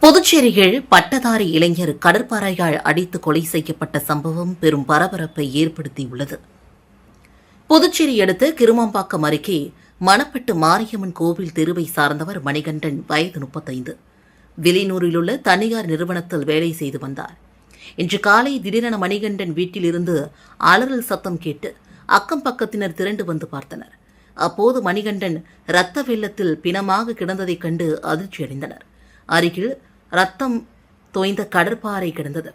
புதுச்சேரியில் பட்டதாரி இளைஞர் கடற்பாறையால் அடித்து கொலை செய்யப்பட்ட சம்பவம் பெரும் பரபரப்பை ஏற்படுத்தியுள்ளது. புதுச்சேரி அடுத்த கிருமாம்பாக்கம் அருகே மணப்பட்டு மாரியம்மன் கோவில் தெருவை சார்ந்தவர் மணிகண்டன், வயது 35, வில்லியனூரில் உள்ள தனியார் நிறுவனத்தில் வேலை செய்து வந்தார். இன்று காலை திடீரென மணிகண்டன் வீட்டிலிருந்து அலறல் சத்தம் கேட்டு அக்கம் பக்கத்தினர் திரண்டு வந்து பார்த்தனர். அப்போது மணிகண்டன் இரத்த வெள்ளத்தில் பிணமாக கிடந்ததைக் கண்டு அதிர்ச்சியடைந்தனர். அருகில் ரத்தம் தோய்ந்த கடற்பாறை கிடந்தது.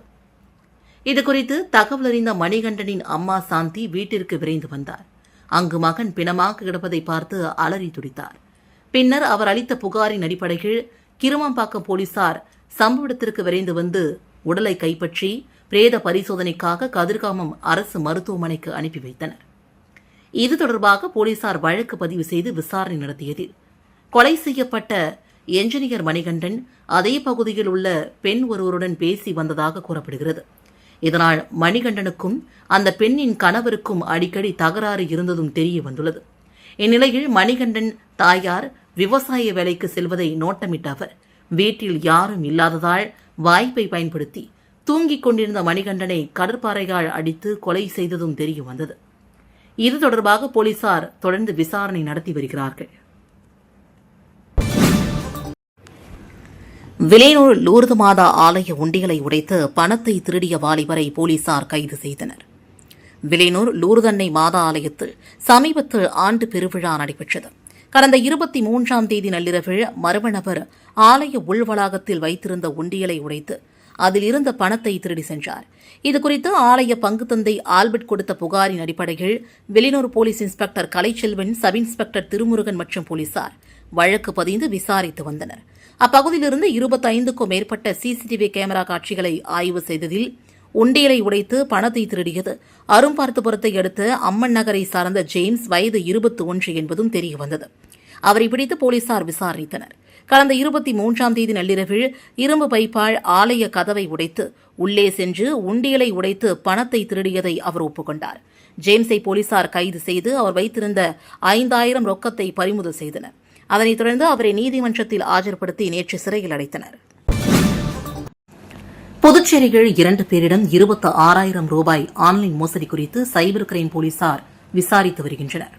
இதுகுறித்து தகவல் அறிந்த மணிகண்டனின் அம்மா சாந்தி வீட்டிற்கு விரைந்து வந்தார். அங்கு மகன் பிணமாக கிடப்பதை பார்த்து அலறி துடித்தார். பின்னர் அவர் அளித்த புகாரின் அடிப்படையில் கிருமாம்பாக்கம் போலீசார் சம்பவ இடத்திற்கு விரைந்து வந்து உடலை கைப்பற்றி பிரேத பரிசோதனைக்காக கதிர்காமம் அரசு மருத்துவமனைக்கு அனுப்பி வைத்தனர். இது தொடர்பாக போலீசார் வழக்கு பதிவு செய்து விசாரணை நடத்தியதில் கொலை செய்யப்பட்ட என்ஜினியர் மணிகண்டன் அதே பகுதியில் உள்ள பெண் ஒருவருடன் பேசி வந்ததாக கூறப்படுகிறது. இதனால் மணிகண்டனுக்கும் அந்த பெண்ணின் கணவருக்கும் அடிக்கடி தகராறு இருந்ததும் தெரிய வந்துள்ளது. இந்நிலையில் மணிகண்டன் தாயார் விவசாய வேலைக்கு செல்வதை நோட்டமிட்ட அவர் வீட்டில் யாரும் இல்லாததால் வாய்ப்பை பயன்படுத்தி தூங்கிக் கொண்டிருந்த மணிகண்டனை கடற்பாறையால் அடித்து கொலை செய்ததும் தெரிய வந்தது. இது தொடர்பாக போலீசார் தொடர்ந்து விசாரணை நடத்தி வருகிறார்கள். வில்லியனூர் லூர்து மாதா ஆலய உண்டிகளை உடைத்து பணத்தை திருடிய வாலிபரை போலீசார் கைது செய்தனர். வில்லியனூர் லூர்தன்னை மாதா ஆலயத்தில் சமீபத்தில் ஆண்டு பெருவிழா நடைபெற்றது. கடந்த 23ஆம் தேதி நள்ளிரவில் மர்ம நபர் ஆலய உள்வளாகத்தில் வைத்திருந்த உண்டியலை உடைத்து அதில் இருந்த பணத்தை திருடி சென்றார். இதுகுறித்து ஆலய பங்குத்தந்தை ஆல்பர்ட் கொடுத்த புகாரின் அடிப்படையில் Villianur police inspector Kalaiselvan, sub inspector Thirumurugan மற்றும் போலீசார் வழக்கு பதிந்து விசாரித்து வந்தனர். அப்பகுதியிலிருந்து 25க்கும் மேற்பட்ட சிசிடிவி கேமரா காட்சிகளை ஆய்வு செய்ததில் உண்டியலை உடைத்து பணத்தை திருடியது அரும்பார்த்தபுரத்தை அடுத்த அம்மன் நகரை சார்ந்த ஜேம்ஸ், வயது 21 என்பதும் தெரியவந்தது. அவரை பிடித்து போலீசார் விசாரித்தனர். கடந்த 23ஆம் தேதி நள்ளிரவில் இரும்பு பைப்பால் ஆலய கதவை உடைத்து உள்ளே சென்று உண்டியலை உடைத்து பணத்தை திருடியதை அவர் ஒப்புக்கொண்டார். ஜேம்ஸை போலீசார் கைது செய்து அவர் வைத்திருந்த 5000 ரொக்கத்தை பறிமுதல் செய்தனர். அதனைத் தொடர்ந்து அவரை நீதிமன்றத்தில் ஆஜர்படுத்தி நேற்று சிறையில் அடைத்தனர். புதுச்சேரியில் 2 பேரிடம் 26,000 ரூபாய் ஆன்லைன் மோசடி குறித்து சைபர் கிரைம் போலீசார் விசாரித்து வருகின்றனர்.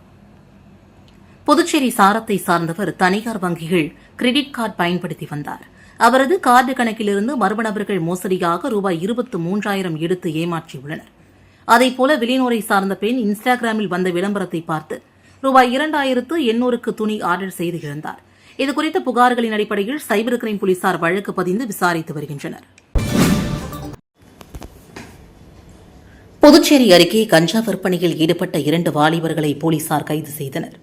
புதுச்சேரி சாரத்தை சார்ந்தவர் தனியார் வங்கிகள் கிரெடிட் கார்டு பயன்படுத்தி வந்தார். அவரது கார்டு கணக்கிலிருந்து மர்ம நபர்கள் மோசடியாக ரூபாய் 23,000 எடுத்து ஏமாற்றியுள்ளனர். அதேபோல வில்லியனூரை சார்ந்த பெண் இன்ஸ்டாகிராமில் வந்த விளம்பரத்தை பார்த்து ரூபாய் 2,800க்கு துணி ஆர்டர் செய்து இழந்தார். இதுகுறித்த புகார்களின் அடிப்படையில் சைபர் கிரைம் போலீசார் வழக்கு பதிந்து விசாரித்து வருகின்றனர். புதுச்சேரி அருகே கஞ்சா விற்பனையில் ஈடுபட்ட 2 வாலிபர்களை போலீசார் கைது செய்தனர்.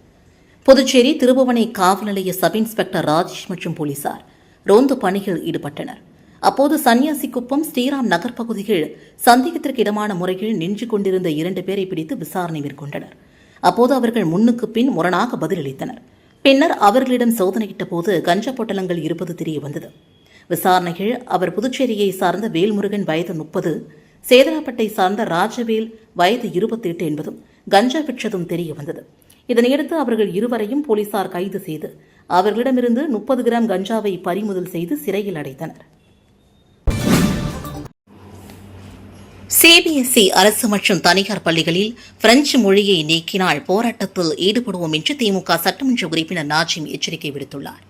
புதுச்சேரி திருபுவனை காவல் நிலைய சப் இன்ஸ்பெக்டர் ராஜேஷ் மற்றும் போலீசார் ரோந்து பணியில் ஈடுபட்டனர். அப்போது சன்னியாசிக்குப்பம் ஸ்ரீராம் நகர் பகுதியில் சந்தேகத்திற்கு இடமான முறையில் நின்று கொண்டிருந்த 2 பேரை பிடித்து விசாரணை மேற்கொண்டனர். அப்போது அவர்கள் முன்னுக்கு பின் முரணாக பதிலளித்தனர். பின்னர் அவர்களிடம் சோதனையிட்ட போது கஞ்சா பொட்டலங்கள் இருப்பது தெரிய வந்தது. விசாரணையில் அவர் புதுச்சேரியை சார்ந்த வேல்முருகன், வயது 30, சேதராப்பட்டை சார்ந்த ராஜவேல், வயது 28 என்பதும் கஞ்சா விற்றதும் தெரிய வந்தது. இதனையடுத்து அவர்கள் இருவரையும் போலீசார் கைது செய்து அவர்களிடமிருந்து 30 கிராம் கஞ்சாவை பறிமுதல் செய்து சிறையில் அடைத்தனர். சிபிஎஸ்இ அரசு மற்றும் தனியார் பள்ளிகளில் பிரெஞ்சு மொழியை நீக்கினால் போராட்டத்தில் ஈடுபடுவோம் என்று திமுக சட்டமன்ற உறுப்பினர் நாஜிம் எச்சரிக்கை விடுத்துள்ளார்.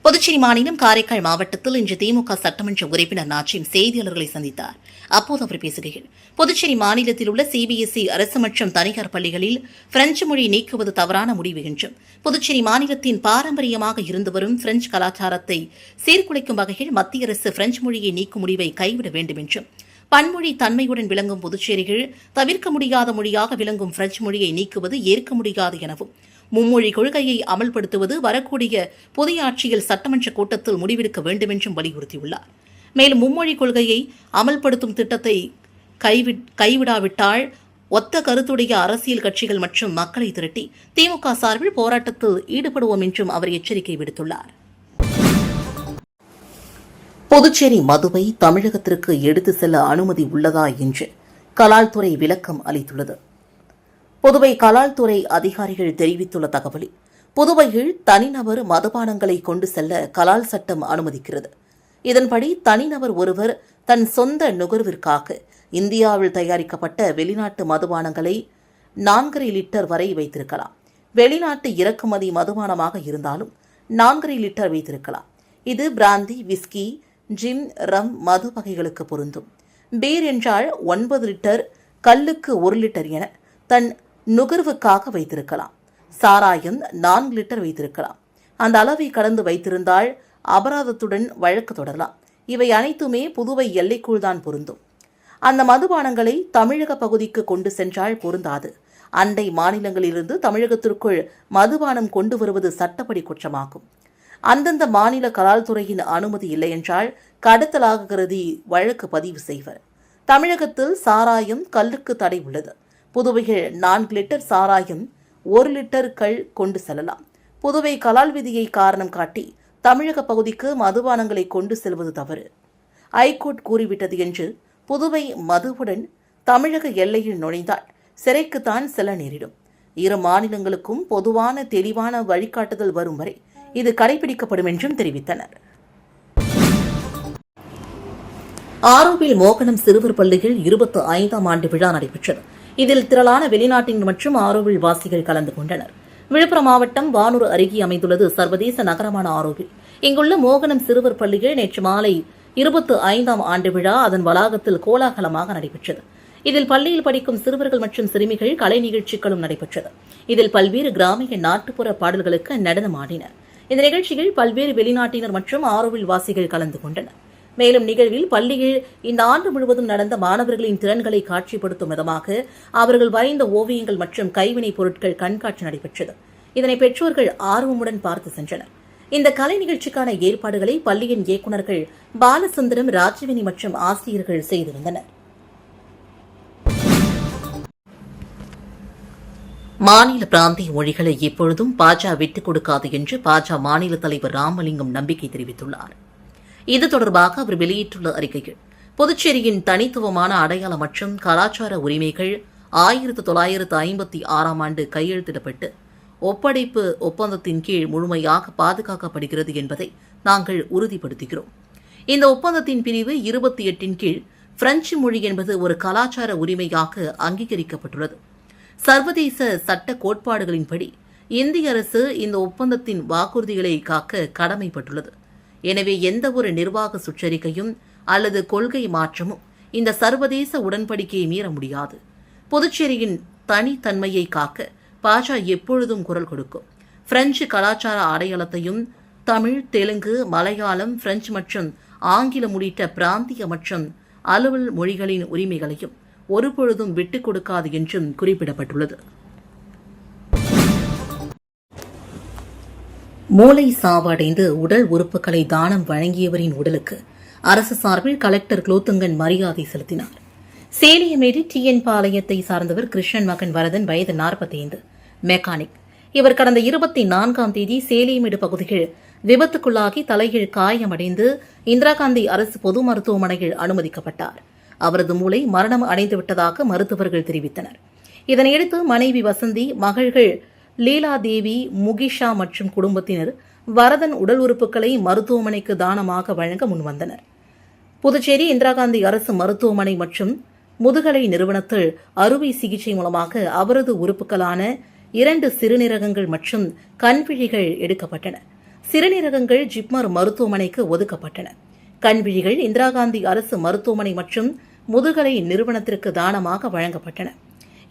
புதுச்சேரி மாநிலம் காரைக்கால் மாவட்டத்தில் இன்று திமுக சட்டமன்ற உறுப்பினர் நாஜிம் செய்தியாளர்களை சந்தித்தார். அப்போது அவர் பேசுகையில், புதுச்சேரி மாநிலத்தில் உள்ள சிபிஎஸ்இ அரசு மற்றும் தனியார் பள்ளிகளில் பிரெஞ்சு மொழி நீக்குவது தவறான முடிவு என்றும், புதுச்சேரி மாநிலத்தின் பாரம்பரியமாக இருந்து வரும் பிரெஞ்சு கலாச்சாரத்தை சீர்குலைக்கும் வகையில் மத்திய அரசு பிரெஞ்சு மொழியை நீக்கும் முடிவை கைவிட வேண்டும் என்றும், பன்மொழி தன்மையுடன் விளங்கும் புதுச்சேரியில் தவிர்க்க முடியாத மொழியாக விளங்கும் பிரெஞ்சு மொழியை நீக்குவது ஏற்க முடியாது எனவும், மும்மொழி கொள்கையை அமல்படுத்துவது வரக்கூடிய புதிய ஆட்சியில் சட்டமன்ற கூட்டத்தில் முடிவெடுக்க வேண்டும் என்றும் வலியுறுத்தியுள்ளார். மேலும் மும்மொழி கொள்கையை அமல்படுத்தும் திட்டத்தை கைவிடாவிட்டால் ஒத்த கருத்துடைய அரசியல் கட்சிகள் மற்றும் மக்களை திரட்டி திமுக சார்பில் போராட்டத்தில் ஈடுபடுவோம் என்றும் அவர் எச்சரிக்கை விடுத்துள்ளார். புதுச்சேரி மதுவை தமிழகத்திற்கு எடுத்து செல்ல அனுமதி உள்ளதா என்று கலால்துறை விளக்கம் அளித்துள்ளது. புதுவை கலால்துறை அதிகாரிகள் தெரிவித்துள்ள தகவலில், புதுவையில் தனிநபர் மதுபானங்களை கொண்டு செல்ல கலால் சட்டம் அனுமதிக்கிறது. இதன்படி தனிநபர் ஒருவர் தன் சொந்த நுகர்விற்காக இந்தியாவில் தயாரிக்கப்பட்ட வெளிநாட்டு மதுபானங்களை 4.5 லிட்டர் வரை வைத்திருக்கலாம். வெளிநாட்டு இறக்குமதி மதுபானமாக இருந்தாலும் 4.5 லிட்டர் வைத்திருக்கலாம். இது பிராந்தி, விஸ்கி, ஜிம், ரம் மது வகைகளுக்கு பொருந்தும். பீர் என்றால் 9 லிட்டர், கல்லுக்கு 1 லிட்டர் என தன் நுகர்வுக்காக வைத்திருக்கலாம். சாராயம் 4 லிட்டர் வைத்திருக்கலாம். அந்த அளவை கடந்து வைத்திருந்தால் அபராதத்துடன் வழக்கு தொடரலாம். இவை அனைத்துமே புதுவை எல்லைக்குள் தான் பொருந்தும். அந்த மதுபானங்களை தமிழக பகுதிக்கு கொண்டு சென்றால் பொருந்தாது. அண்டை மாநிலங்களிலிருந்து தமிழகத்திற்குள் மதுபானம் கொண்டு வருவது சட்டப்படி குற்றமாகும். அந்தந்த மாநில கலால்துறையின் அனுமதி இல்லை என்றால் கடத்தலாக கருதி வழக்கு பதிவு செய்வர். தமிழகத்தில் சாராயம், கல்லுக்கு தடை உள்ளது. புதுவையில் 4 லிட்டர் சாராயம், 1 லிட்டர் கள் கொண்டு செல்லலாம். புதுவை கலால் விதியை காரணம் காட்டி தமிழக பகுதிக்கு மதுபானங்களை கொண்டு செல்வது தவறு. ஐகோர்ட் கூறிவிட்டது என்று புதுவை மதுவுடன் தமிழக எல்லையில் நுழைந்தால் சிறைக்குத்தான் செல்ல நேரிடும். இரு மாநிலங்களுக்கும் பொதுவான தெளிவான வழிகாட்டுதல் வரும் வரை இது கடைபிடிக்கப்படும் என்றும் தெரிவித்தனர். ஆரோவில் மோகனம் சிறுவர் பள்ளியில் 25ஆம் ஆண்டு விழா நடைபெற்றது. இதில் திரளான வெளிநாட்டினர் மற்றும் ஆரோவில் வாசிகள் கலந்து கொண்டனர். விழுப்புரம் மாவட்டம் வானூர் அருகே அமைந்துள்ளது சர்வதேச நகரமான ஆரோவில். இங்குள்ள மோகனம் சிறுவர் பள்ளியில் நேற்று மாலை 25ஆம் ஆண்டு விழா அதன் வளாகத்தில் கோலாகலமாக நடைபெற்றது. இதில் பள்ளியில் படிக்கும் சிறுவர்கள் மற்றும் சிறுமிகள் கலை நிகழ்ச்சிகளும் நடைபெற்றது. இதில் பல்வேறு கிராமிய நாட்டுப்புற பாடல்களுக்கு நடனம் ஆடினர். இந்த நிகழ்ச்சியில் பல்வேறு வெளிநாட்டினர் மற்றும் ஆரோவில் வாசிகள் கலந்து கொண்டனர். மேலும் நிகழ்வில் பள்ளியில் இந்த ஆண்டு முழுவதும் நடந்த மாணவர்களின் திறன்களை காட்சிப்படுத்தும் விதமாக அவர்கள் வரைந்த ஓவியங்கள் மற்றும் கைவினைப் பொருட்கள் கண்காட்சி நடைபெற்றது. இதனை பெற்றோர்கள் ஆர்வமுடன் பார்த்து சென்றனர். இந்த கலை நிகழ்ச்சிக்கான ஏற்பாடுகளை பள்ளியின் இயக்குநர்கள் பாலசுந்தரம், ராஜவினி மற்றும் ஆசிரியர்கள் செய்திருந்தனர். மாநில பிராந்திய மொழிகளை எப்பொழுதும் பாஜக விட்டுக் கொடுக்காது என்று பாஜக மாநில தலைவர் ராமலிங்கம் நம்பிக்கை தெரிவித்துள்ளார். இது தொடர்பாக அவர் வெளியிட்டுள்ள அறிக்கையில், புதுச்சேரியின் தனித்துவமான அடையாளம் மற்றும் கலாச்சார உரிமைகள் 1956ஆம் ஆண்டு கையெழுத்திடப்பட்டு ஒப்படைப்பு ஒப்பந்தத்தின் கீழ் முழுமையாக பாதுகாக்கப்படுகிறது என்பதை நாங்கள் உறுதிப்படுத்துகிறோம். இந்த ஒப்பந்தத்தின் பிரிவு 28 கீழ் பிரெஞ்சு மொழி என்பது ஒரு கலாச்சார உரிமையாக அங்கீகரிக்கப்பட்டுள்ளது. சர்வதேச சட்ட கோட்பாடுகளின்படி இந்திய அரசு இந்த ஒப்பந்தத்தின் வாக்குறுதிகளை காக்க கடமைப்பட்டுள்ளது. எனவே எந்தவொரு நிர்வாக சுற்றறிக்கையும் அல்லது கொள்கை மாற்றமும் இந்த சர்வதேச உடன்படிக்கையை மீற முடியாது. புதுச்சேரியின் தனித்தன்மையை காக்க பாஜக எப்பொழுதும் குரல் கொடுக்கும். பிரெஞ்சு கலாச்சார அடையாளத்தையும் தமிழ், தெலுங்கு, மலையாளம், பிரெஞ்சு மற்றும் ஆங்கிலம் உள்ளிட்ட பிராந்திய மற்றும் அலுவல் மொழிகளின் உரிமைகளையும் ஒருபொழுதும் விட்டுக் கொடுக்காது என்றும் குறிப்பிடப்பட்டுள்ளது. மூளை சாவடைந்து உடல் உறுப்புகளை தானம் வழங்கியவரின் உடலுக்கு அரசு சார்பில் கலெக்டர் குலோத்துங்கன் மரியாதை செலுத்தினார். சேலியமேடு டிஎன் பாளையத்தை சார்ந்தவர் கிருஷ்ணன் மகன் வரதன், வயது 45, மெக்கானிக். இவர் கடந்த 24ஆம் தேதி சேலியமேடு பகுதியில் விபத்துக்குள்ளாகி தலையில் காயமடைந்து இந்திரா காந்தி அரசு பொது மருத்துவமனையில் அனுமதிக்கப்பட்டார். அவரது மூளை மரணம் அடைந்துவிட்டதாக மருத்துவர்கள் தெரிவித்தனர். இதனையடுத்து மனைவி வசந்தி, மகள்கள் லீலாதேவி, முகிஷா மற்றும் குடும்பத்தினர் வரதன் உடல் உறுப்புகளை மருத்துவமனைக்கு தானமாக வழங்க முன்வந்தனர். புதுச்சேரி இந்திரா காந்தி அரசு மருத்துவமனை மற்றும் முதுகலை நிறுவனத்தில் அறுவை சிகிச்சை மூலமாக அவரது உறுப்புகளான 2 சிறுநீரகங்கள் மற்றும் கண்விழிகள் எடுக்கப்பட்டன. சிறுநீரகங்கள் ஜிப்மர் மருத்துவமனைக்கு ஒதுக்கப்பட்டன. கண்விழிகள் இந்திரா காந்தி அரசு மருத்துவமனை மற்றும் முதுகலை நிறுவனத்திற்கு தானமாக வழங்கப்பட்டன.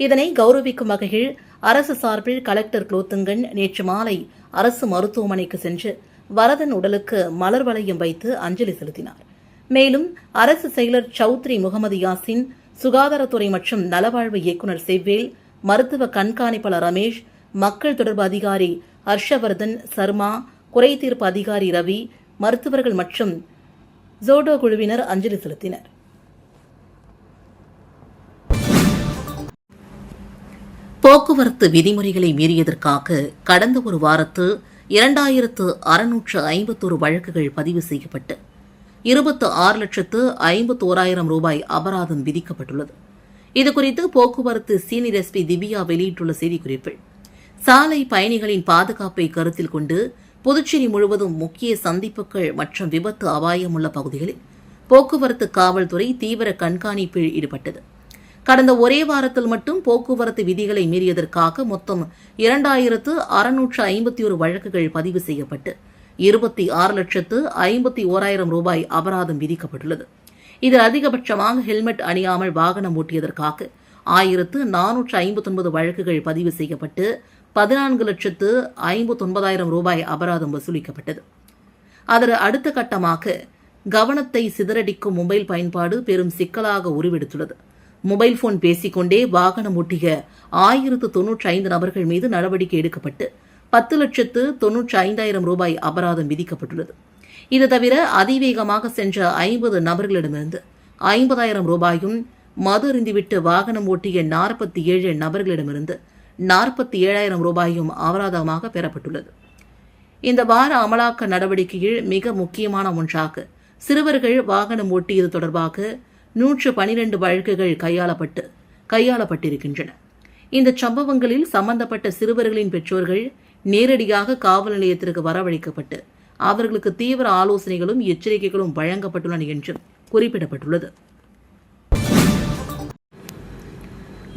இதனை கௌரவிக்கும் வகையில் அரசு சார்பில் கலெக்டர் குலோத்துங்கன் நேற்று மாலை அரசு மருத்துவமனைக்கு சென்று வரதன் உடலுக்கு மலர் வளையம் வைத்து அஞ்சலி செலுத்தினார். மேலும் அரசு செயலர் சௌத்ரி முகமது யாசின், சுகாதாரத்துறை மற்றும் நலவாழ்வு இயக்குநர் செவ்வேல், மருத்துவ கண்காணிப்பாளர் ரமேஷ், மக்கள் தொடர்பு அதிகாரி ஹர்ஷவர்தன் சர்மா, குறைதீர்ப்பு அதிகாரி ரவி, மருத்துவர்கள் மற்றும் ஜோடோ குழுவினர் அஞ்சலி செலுத்தினர். போக்குவரத்து விதிமுறைகளை மீறியதற்காக கடந்த ஒரு வாரத்தில் 2651 வழக்குகள் பதிவு செய்யப்பட்டு 26,51,000 ரூபாய் அபராதம் விதிக்கப்பட்டுள்ளது. இதுகுறித்து போக்குவரத்து சீனியர் எஸ்பி திவ்யா வெளியிட்டுள்ள செய்திக்குறிப்பில், சாலை பயணிகளின் பாதுகாப்பை கருத்தில் கொண்டு புதுச்சேரி முழுவதும் முக்கிய சந்திப்புகள் மற்றும் விபத்து அபாயம் உள்ள பகுதிகளில் போக்குவரத்து காவல்துறை தீவிர கண்காணிப்பில் ஈடுபட்டது. கடந்த ஒரே வாரத்தில் மட்டும் போக்குவரத்து விதிகளை மீறியதற்காக மொத்தம் 2651 வழக்குகள் பதிவு செய்யப்பட்டு 26,51,000 ரூபாய் அபராதம் விதிக்கப்பட்டுள்ளது. இது அதிகபட்சமாக ஹெல்மெட் அணியாமல் வாகனம் ஓட்டியதற்காக 1459 வழக்குகள் பதிவு செய்யப்பட்டு 14,59,000 ரூபாய் அபராதம் வசூலிக்கப்பட்டது. அதற்கு அடுத்த கட்டமாக கவனத்தை சிதறடிக்கும் மொபைல் பயன்பாடு பெரும் சிக்கலாக உருவெடுத்துள்ளது. மொபைல் போன் பேசிக்கொண்டே வாகனம் ஓட்டிய 1095 நபர்கள் மீது நடவடிக்கை எடுக்கப்பட்டு 10,95,000 ரூபாய் அபராதம் விதிக்கப்பட்டுள்ளது. இது தவிர அதிவேகமாக சென்ற 50 நபர்களிடமிருந்து 50,000 ரூபாயும், மது அருந்திவிட்டு வாகனம் ஓட்டிய 47 நபர்களிடமிருந்து 47,000 ரூபாயும் அபராதமாக பெறப்பட்டுள்ளது. இந்த வார அமலாக்க நடவடிக்கையில் மிக முக்கியமான ஒன்றாக சிறுவர்கள் வாகனம் ஓட்டியது தொடர்பாக 112 வழக்குகள் கையாளப்பட்டிருக்கின்றன. இந்த சம்பவங்களில் சம்பந்தப்பட்ட சிறுவர்களின் பெற்றோர்கள் நேரடியாக காவல் நிலையத்திற்கு வரவழைக்கப்பட்டு அவர்களுக்கு தீவிர ஆலோசனைகளும் எச்சரிக்கைகளும் வழங்கப்பட்டுள்ளன என்றும் குறிப்பிடப்பட்டுள்ளது.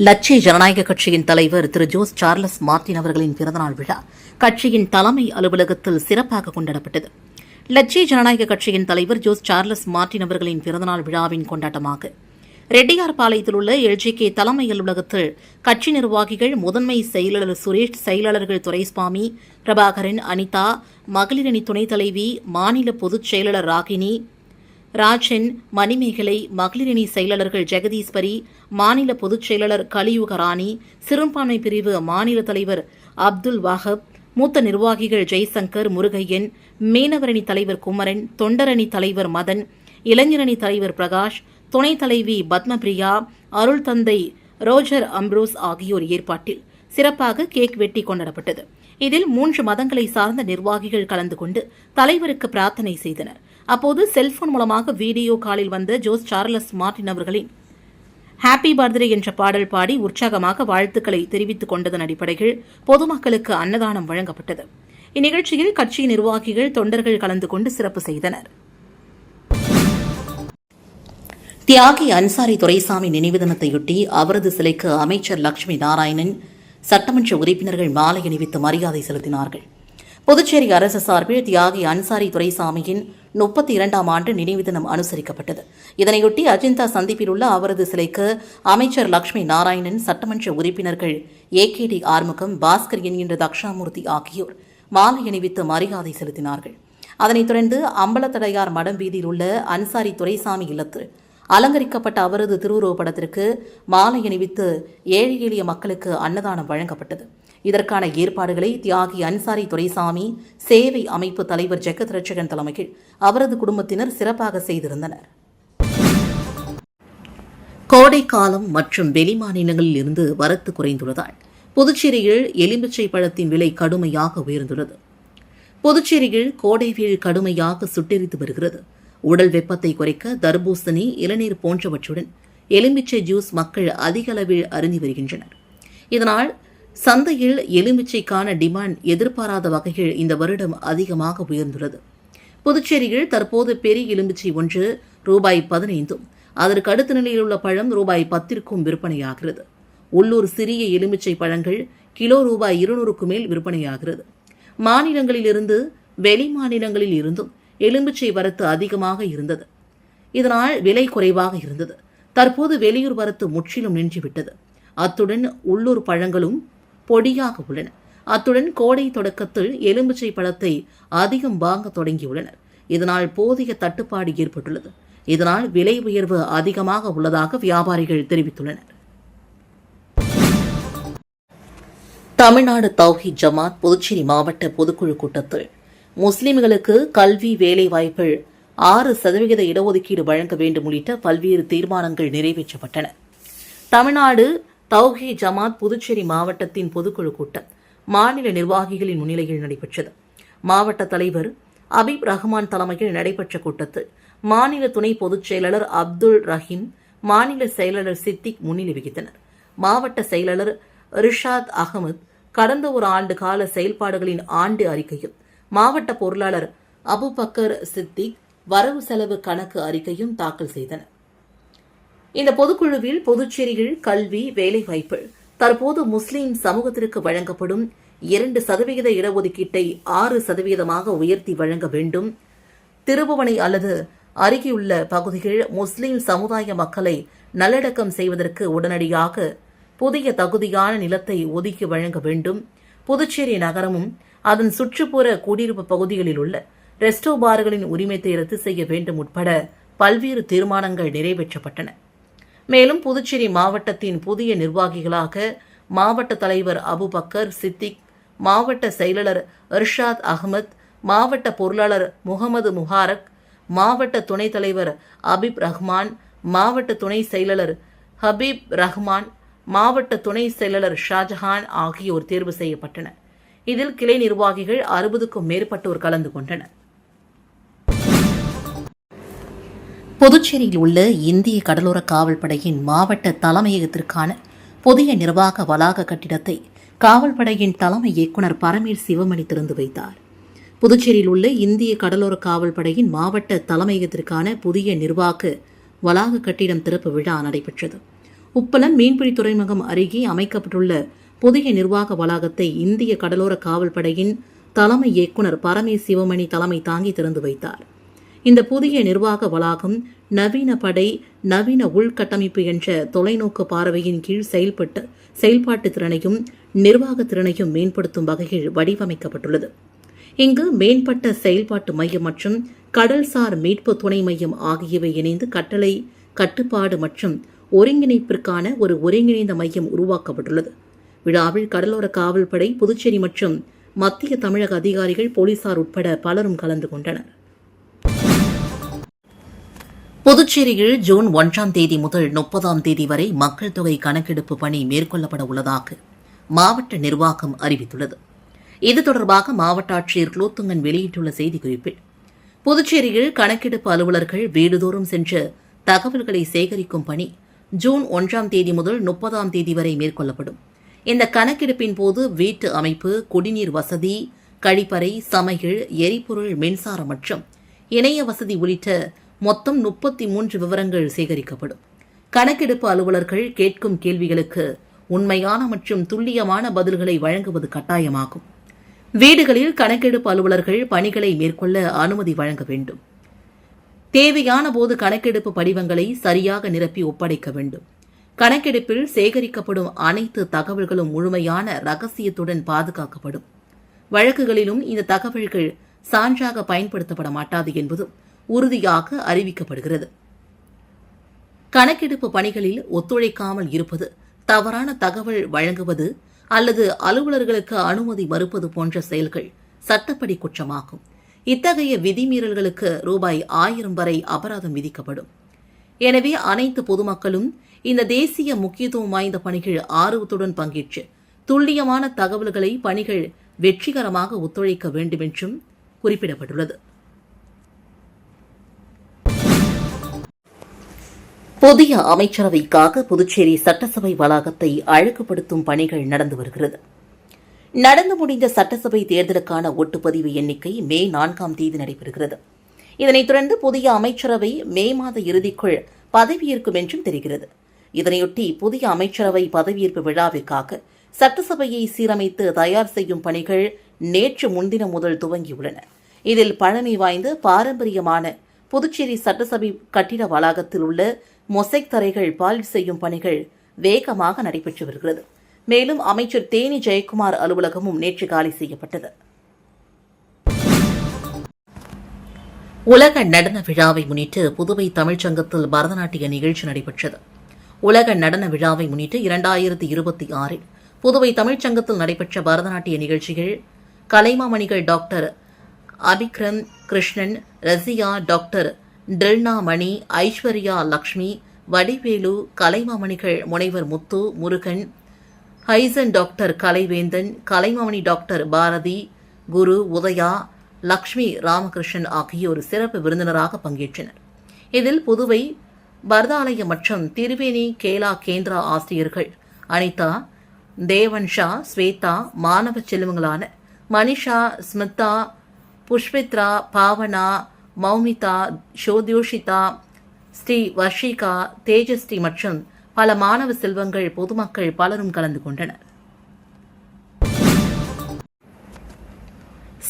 லட்சிய ஜனநாயக கட்சியின் தலைவர் திரு ஜோஸ் சார்லஸ் மார்டின் அவர்களின் பிறந்தநாள் விழா கட்சியின் தலைமை அலுவலகத்தில் சிறப்பாக கொண்டாடப்பட்டது. லட்சிய ஜனநாயக கட்சியின் தலைவர் ஜோஸ் சார்லஸ் மார்டின் அவர்களின் பிறந்தநாள் விழாவின் கொண்டாட்டமாக ரெட்டியார்பாளையத்தில் உள்ள எல்ஜிகே தலைமை அலுவலகத்தில் கட்சி நிர்வாகிகள், முதன்மை செயலாளர் சுரேஷ், செயலாளர்கள் துரைசுவாமி, பிரபாகரன், அனிதா, மகளிரணி துணைத் தலைவி, மாநில பொதுச் செயலாளர் ராகினி, ராஜன், மணிமேகலை, மகளிரணி செயலாளர்கள் ஜெகதீஸ்வரி, மாநில பொதுச் செயலாளர் கலியுக ராணி, சிறுபான்மை பிரிவு மாநில தலைவர் அப்துல் வாஹப், மூத்த நிர்வாகிகள் ஜெய்சங்கர், முருகையன், மீனவரணி தலைவர் குமரன், தொண்டரணி தலைவர் மதன், இளைஞரணி தலைவர் பிரகாஷ், துணைத் தலைவி பத்மபிரியா, அருள் தந்தை ரோஜர் அம்ப்ரோஸ் ஆகியோர் ஏற்பாட்டில் சிறப்பாக கேக் வெட்டி கொண்டாடப்பட்டது. இதில் 3 மதங்களை சார்ந்த நிர்வாகிகள் கலந்து கொண்டு தலைவருக்கு பிரார்த்தனை செய்தனர். அப்போது செல்போன் மூலமாக வீடியோ காலில் வந்த ஜோஸ் சார்லஸ் மார்டின் அவர்களின் ஹாப்பி பர்த்டே என்ற பாடல் பாடி உற்சாகமாக வாழ்த்துக்களை தெரிவித்துக் கொண்டதன் அடிப்படையில் பொதுமக்களுக்கு அன்னதானம் வழங்கப்பட்டது. இந்நிகழ்ச்சியில் கட்சி நிர்வாகிகள், தொண்டர்கள் கலந்து கொண்டு சிறப்பு செய்தனர். தியாகி அன்சாரி துரைசாமி நினைவு தினத்தையொட்டி அவரது சிலைக்கு அமைச்சர் லட்சுமி நாராயணன், சட்டமன்ற உறுப்பினர்கள் மாலை அணிவித்து மரியாதை செலுத்தினார்கள். புதுச்சேரி அரசு சார்பில் தியாகி அன்சாரி துரைசாமியின் 32ஆம் ஆண்டு நினைவு தினம் அனுசரிக்கப்பட்டது. இதனையொட்டி அஜந்தா சந்திப்பில் உள்ள அவரது சிலைக்கு அமைச்சர் லட்சுமி நாராயணன், சட்டமன்ற உறுப்பினர்கள் ஏகேடி ஆறுமுகம், பாஸ்கர் என்கின்ற தக்ஷாமூர்த்தி ஆகியோர் மாலை அணிவித்து மரியாதை செலுத்தினார்கள். அதனைத் தொடர்ந்து அம்பலத்தடையார் மடம் வீதியில் உள்ள அன்சாரி துரைசாமி இல்லத்தில் அலங்கரிக்கப்பட்ட அவரது திருவுருவப் படத்திற்கு மாலை அணிவித்து ஏழை எளிய மக்களுக்கு அன்னதானம் வழங்கப்பட்டது. இதற்கான ஏற்பாடுகளை தியாகி அன்சாரி துரைசாமி சேவை அமைப்பு தலைவர் ஜெகத் ரட்சகன் தலைமையில் அவரது குடும்பத்தினர் சிறப்பாக செய்திருந்தனர். கோடை காலம் மற்றும் வெளிமாநிலங்களில் இருந்து வரத்து குறைந்துள்ளதால் புதுச்சேரியில் எலுமிச்சை பழத்தின் விலை கடுமையாக உயர்ந்துள்ளது. புதுச்சேரியில் கோடை வெயில் கடுமையாக சுட்டெரித்து வருகிறது. உடல் வெப்பத்தை குறைக்க தர்பூசணி, இளநீர் போன்றவற்றுடன் எலுமிச்சை ஜூஸ் மக்கள் அதிக அளவில் அருந்தி வருகின்றனர். இதனால் சந்தையில் எலுமிச்சைக்கான டிமாண்ட் எதிர்பாராத வகையில் இந்த வருடம் அதிகமாக உயர்ந்துள்ளது. புதுச்சேரியில் தற்போது பெரிய எலுமிச்சை ஒன்று ரூபாய் 15, அதற்கு அடுத்த நிலையில் உள்ள பழம் ரூபாய் 10 விற்பனையாகிறது. உள்ளூர் சிறிய எலுமிச்சை பழங்கள் கிலோ ரூபாய் 200 மேல் விற்பனையாகிறது. மாநிலங்களிலிருந்து வெளி மாநிலங்களில் இருந்தும் எலுமிச்சை வரத்து அதிகமாக இருந்தது. இதனால் விலை குறைவாக இருந்தது. தற்போது வெளியூர் வரத்து முற்றிலும் நின்றுவிட்டது. அத்துடன் உள்ளூர் பழங்களும் பொடியாக உள்ளன. அத்துடன் கோடை தொடக்கத்தில் எலுமிச்சை பழத்தை அதிகம் வாங்க தொடங்கியுள்ளனர். இதனால் போதிய தட்டுப்பாடு ஏற்பட்டுள்ளது. இதனால் விலை உயர்வு அதிகமாக உள்ளதாக வியாபாரிகள் தெரிவித்துள்ளனர். தமிழ்நாடு தௌஹீத் ஜமாத் புதுச்சேரி மாவட்ட பொதுக்குழு கூட்டத்தில் முஸ்லிம்களுக்கு கல்வி, வேலைவாய்ப்பில் 6% இடஒதுக்கீடு வழங்க வேண்டும் உள்ளிட்ட பல்வேறு தீர்மானங்கள் நிறைவேற்றப்பட்டன. தமிழ்நாடு தௌஹீத் ஜமாத் புதுச்சேரி மாவட்டத்தின் பொதுக்குழு கூட்டம் மாநில நிர்வாகிகளின் முன்னிலையில் நடைபெற்றது. மாவட்ட தலைவர் அபீப் ரஹ்மான் தலைமையில் நடைபெற்ற கூட்டத்தில் மாநில துணை பொதுச் செயலாளர் அப்துல் ரஹீம், மாநில செயலாளர் சித்திக் முன்னிலை வகித்தனர். மாவட்ட செயலாளர் ரிஷாத் அகமது கடந்த ஒரு ஆண்டு கால செயல்பாடுகளின் ஆண்டு அறிக்கையும், மாவட்ட பொருளாளர் அபுபக்கர் சித்திக் வரவு செலவு கணக்கு அறிக்கையும் தாக்கல் செய்தனர். இந்த பொதுக்குழுவில் புதுச்சேரியில் கல்வி, வேலைவாய்ப்பு, தற்போது முஸ்லிம் சமூகத்திற்கு வழங்கப்படும் 2% இடஒதுக்கீட்டை 6% உயர்த்தி வழங்க வேண்டும், திருபுவனை அல்லது அருகியுள்ள பகுதிகள் முஸ்லிம் சமுதாய மக்களை நல்லடக்கம் செய்வதற்கு உடனடியாக புதிய தகுதியான நிலத்தை ஒதுக்கி வழங்க வேண்டும், புதுச்சேரி நகரமும் அதன் சுற்றுப்புற குடியிருப்பு பகுதிகளில் உள்ள ரெஸ்டோ பார்களின் உரிமத்தை ரத்து செய்ய வேண்டும் உட்பட பல்வேறு தீர்மானங்கள் நிறைவேற்றப்பட்டன. மேலும் புதுச்சேரி மாவட்டத்தின் புதிய நிர்வாகிகளாக மாவட்ட தலைவர் அபுபக்கர் சித்திக், மாவட்ட செயலாளர் இர்ஷாத் அகமது, மாவட்ட பொருளாளர் முகமது முஹாரக், மாவட்ட துணைத் தலைவர் அபீப் ரஹ்மான், மாவட்ட துணை செயலாளர் ஹபீப் ரஹ்மான், மாவட்ட துணை செயலாளர் ஷாஜஹான் ஆகியோர் தேர்வு செய்யப்பட்டனர். இதில் கிளை நிர்வாகிகள் 60க்கும் மேற்பட்டோர் கலந்து கொண்டனர். புதுச்சேரியில் உள்ள இந்திய கடலோர காவல்படையின் மாவட்ட தலைமையகத்திற்கான புதிய நிர்வாக வளாக கட்டிடத்தை காவல்படையின் தலைமை இயக்குநர் பரமேல் சிவமணி திறந்து வைத்தார். புதுச்சேரியில் உள்ள இந்திய கடலோர காவல்படையின் மாவட்ட தலைமையகத்திற்கான புதிய நிர்வாக வளாக கட்டிடம் திறப்பு விழா நடைபெற்றது. உப்பளம் மீன்பிடி துறைமுகம் அருகே அமைக்கப்பட்டுள்ள புதிய நிர்வாக வளாகத்தை இந்திய கடலோர காவல்படையின் தலைமை இயக்குநர் பரமேல் சிவமணி தலைமை தாங்கி திறந்து வைத்தார். இந்த புதிய நிர்வாக வளாகம் நவீன படை, நவீன உள்கட்டமைப்பு என்ற தொலைநோக்கு பார்வையின் கீழ் செயல்பாட்டு திறனையும் நிர்வாக திறனையும் மேம்படுத்தும் வகையில் வடிவமைக்கப்பட்டுள்ளது. இங்கு மேம்பட்ட செயல்பாட்டு மையம் மற்றும் கடல்சார் மீட்பு துணை மையம் ஆகியவை இணைந்து கட்டளை, கட்டுப்பாடு மற்றும் ஒருங்கிணைப்பிற்கான ஒரு ஒருங்கிணைந்த மையம் உருவாக்கப்பட்டுள்ளது. விழாவில் கடலோர காவல்படை, புதுச்சேரி மற்றும் மத்திய தமிழக அதிகாரிகள், போலீசார் உட்பட பலரும் கலந்து கொண்டனர். புதுச்சேரியில் ஜூன் 1 முதல் 30 வரை மக்கள் தொகை கணக்கெடுப்பு பணி மேற்கொள்ளப்பட உள்ளதாக மாவட்ட நிர்வாகம் அறிவித்துள்ளது. இது தொடர்பாக மாவட்ட ஆட்சியர் குலோத்துங்கன் வெளியிட்டுள்ள செய்திக்குறிப்பில், புதுச்சேரியில் கணக்கெடுப்பு அலுவலர்கள் வீடுதோறும் சென்று தகவல்களை சேகரிக்கும் பணி ஜூன் 1 முதல் 30 வரை மேற்கொள்ளப்படும். இந்த கணக்கெடுப்பின் போது வீட்டு அமைப்பு, குடிநீர் வசதி, கழிப்பறை, சமையல், எரிபொருள், மின்சாரம் மற்றும் இணைய வசதி உள்ளிட்ட மொத்தம் 33 விவரங்கள் சேகரிக்கப்படும். கணக்கெடுப்பு அலுவலர்கள் கேட்கும் கேள்விகளுக்கு உண்மையான மற்றும் துல்லியமான பதில்களை வழங்குவது கட்டாயமாகும். வீடுகளில் கணக்கெடுப்பு அலுவலர்கள் பணிகளை மேற்கொள்ள அனுமதி வழங்க வேண்டும். தேவையான போது கணக்கெடுப்பு படிவங்களை சரியாக நிரப்பி ஒப்படைக்க வேண்டும். கணக்கெடுப்பில் சேகரிக்கப்படும் அனைத்து தகவல்களும் முழுமையான ரகசியத்துடன் பாதுகாக்கப்படும். வழக்குகளிலும் இந்த தகவல்கள் சான்றாக பயன்படுத்தப்பட மாட்டாது என்பதும் உறுதியாக அறிவிக்கப்படுகிறது. கணக்கெடுப்பு பணிகளில் ஒத்துழைக்காமல் இருப்பது, தவறான தகவல் வழங்குவது அல்லது அலுவலர்களுக்கு அனுமதி மறுப்பது போன்ற செயல்கள் சட்டப்படி குற்றமாகும். இத்தகைய விதிமீறல்களுக்கு ரூ.1000 வரை அபராதம் விதிக்கப்படும். எனவே அனைத்து பொதுமக்களும் இந்த தேசிய முக்கியத்துவம் வாய்ந்த பணிகள் ஆர்வத்துடன் பங்கேற்று துல்லியமான தகவல்களை பணிகள் வெற்றிகரமாக ஒத்துழைக்க வேண்டும் என்றும் குறிப்பிடப்பட்டுள்ளது. புதிய அமைச்சரவைக்காக புதுச்சேரி சட்டசபை வளாகத்தை அழகுபடுத்தும் பணிகள் நடந்து வருகிறது. நடந்து முடிந்த சட்டசபை தேர்தலுக்கான ஓட்டுப்பதிவு எண்ணிக்கை மே 4 நடைபெறுகிறது. இதனைத் தொடர்ந்து புதிய அமைச்சரவை மே மாத இறுதிக்குள் பதவியேற்கும் என்றும் தெரிகிறது. இதனையொட்டி புதிய அமைச்சரவை பதவியேற்பு விழாவிற்காக சட்டசபையை சீரமைத்து தயார் செய்யும் பணிகள் நேற்று முன்தினம் முதல் துவங்கியுள்ளன. இதில் பழமை வாய்ந்த பாரம்பரியமான புதுச்சேரி சட்டசபை கட்டிட வளாகத்தில் உள்ள மொசைக் தரைகள் பாலிஷ் செய்யும் பணிகள் வேகமாக நடைபெற்று வருகிறது. மேலும் அமைச்சர் தேனி ஜெயக்குமார் அலுவலகமும் நேற்று காலி செய்யப்பட்டது. உலக நடன விழாவை முன்னிட்டு புதுவை தமிழ்ச்சங்கத்தில் பரதநாட்டிய நிகழ்ச்சி நடைபெற்றது. உலக நடன விழாவை முன்னிட்டு 2026 புதுவை தமிழ்ச்சங்கத்தில் நடைபெற்ற பரதநாட்டிய நிகழ்ச்சிகள் கலைமாமணிகள் டாக்டர் அபிக்ரம் கிருஷ்ணன், ரசியா, டாக்டர் டில்னா மணி, ஐஸ்வர்யா லக்ஷ்மி, வடிவேலு, கலைமாமணிகள் முனைவர் முத்து, முருகன், ஹைசன் டாக்டர் கலைவேந்தன், கலைமாமணி டாக்டர் பாரதி, குரு, உதயா, லக்ஷ்மி ராமகிருஷ்ணன் ஆகியோர் சிறப்பு விருந்தினராக பங்கேற்றனர். இதில் புதுவை பரதாலய மற்றும் திருவேணி கேலா கேந்திரா ஆசிரியர்கள் அனிதா, தேவன்ஷா, ஸ்வேதா, மாணவ செல்வங்களான மனிஷா, ஸ்மிதா, புஷ்பித்ரா, பாவனா, மௌமிதா, ஷோத்யோஷிதா, ஸ்ரீ வர்ஷிகா, தேஜஸ்ரீ மற்றும் பல மாணவ செல்வங்கள், பொதுமக்கள் பலரும் கலந்து கொண்டனர்.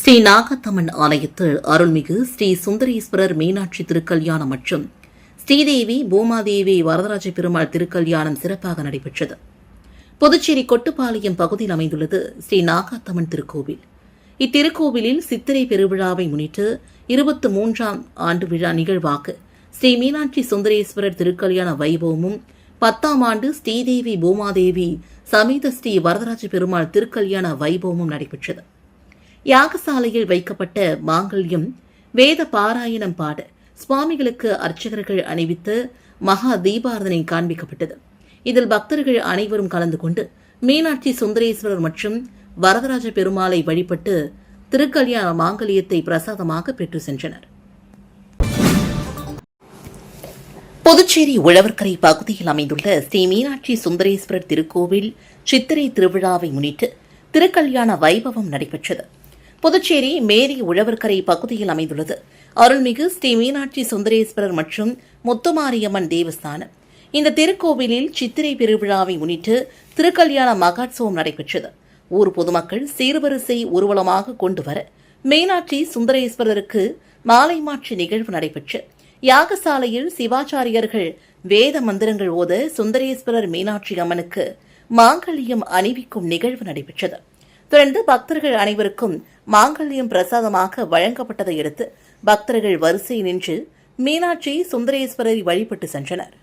ஸ்ரீ நாகத்தம்மன் ஆலயத்தில் அருள்மிகு ஸ்ரீ சுந்தரேஸ்வரர் மீனாட்சி திருக்கல்யாணம் மற்றும் ஸ்ரீதேவி பூமாதேவி வரதராஜ பெருமாள் திருக்கல்யாணம் சிறப்பாக நடைபெற்றது. புதுச்சேரி கொட்டுப்பாளையம் பகுதியில் அமைந்துள்ளது ஸ்ரீ நாகத்தம்மன் திருக்கோவில். இத்திருக்கோவிலில் சித்திரை பெருவிழாவை முன்னிட்டு 23ஆம் ஆண்டு விழா நிகழ்வாக ஸ்ரீ மீனாட்சி சுந்தரேஸ்வரர் திருக்கல்யாண வைபவமும் 10ஆம் ஆண்டு ஸ்ரீதேவி பூமாதேவி சமேத ஸ்ரீ வரதராஜ பெருமாள் திருக்கல்யாண வைபவமும் நடைபெற்றது. யாகசாலையில் வைக்கப்பட்ட மாங்கல்யம் வேத பாராயணம் பாட சுவாமிகளுக்கு அர்ச்சகர்கள் அணிவித்து மகா தீபாரதனை காண்பிக்கப்பட்டது. இதில் பக்தர்கள் அனைவரும் கலந்து கொண்டு மீனாட்சி சுந்தரேஸ்வரர் மற்றும் வரதராஜ பெருமாளை வழிபட்டு திருக்கல்யாண மாங்கல்யத்தை பிரசாதமாக பெற்று சென்றனர். புதுச்சேரி உழவர்கரை பகுதியில் அமைந்துள்ள ஸ்ரீ மீனாட்சி சுந்தரேஸ்வரர் திருக்கோவில் சித்திரை திருவிழாவை முன்னிட்டு திருக்கல்யாண வைபவம் நடைபெற்றது. புதுச்சேரி மேரி உழவர்கரை பகுதியில் அமைந்துள்ளது அருள்மிகு ஸ்ரீ மீனாட்சி சுந்தரேஸ்வரர் மற்றும் முத்துமாரியம்மன் தேவஸ்தானம். இந்த திருக்கோவிலில் சித்திரை பெருவிழாவை முன்னிட்டு திருக்கல்யாண மகோத்சவம் நடைபெற்றது. ஊர் பொதுமக்கள் சீர்வரிசை ஊர்வலமாக கொண்டு வர மீனாட்சி சுந்தரேஸ்வரருக்கு மாலை மாற்று நிகழ்வு நடைபெற்று யாகசாலையில் சிவாச்சாரியர்கள் வேத மந்திரங்கள் ஓத சுந்தரேஸ்வரர் மீனாட்சி அம்மனுக்கு மாங்கல்யம் அணிவிக்கும் நிகழ்வு நடைபெற்றது. தொடர்ந்து பக்தர்கள் அனைவருக்கும் மாங்கல்யம் பிரசாதமாக வழங்கப்பட்டதை அடுத்து பக்தர்கள் வரிசை நின்று மீனாட்சி சுந்தரேஸ்வரரை வழிபட்டு சென்றனர்.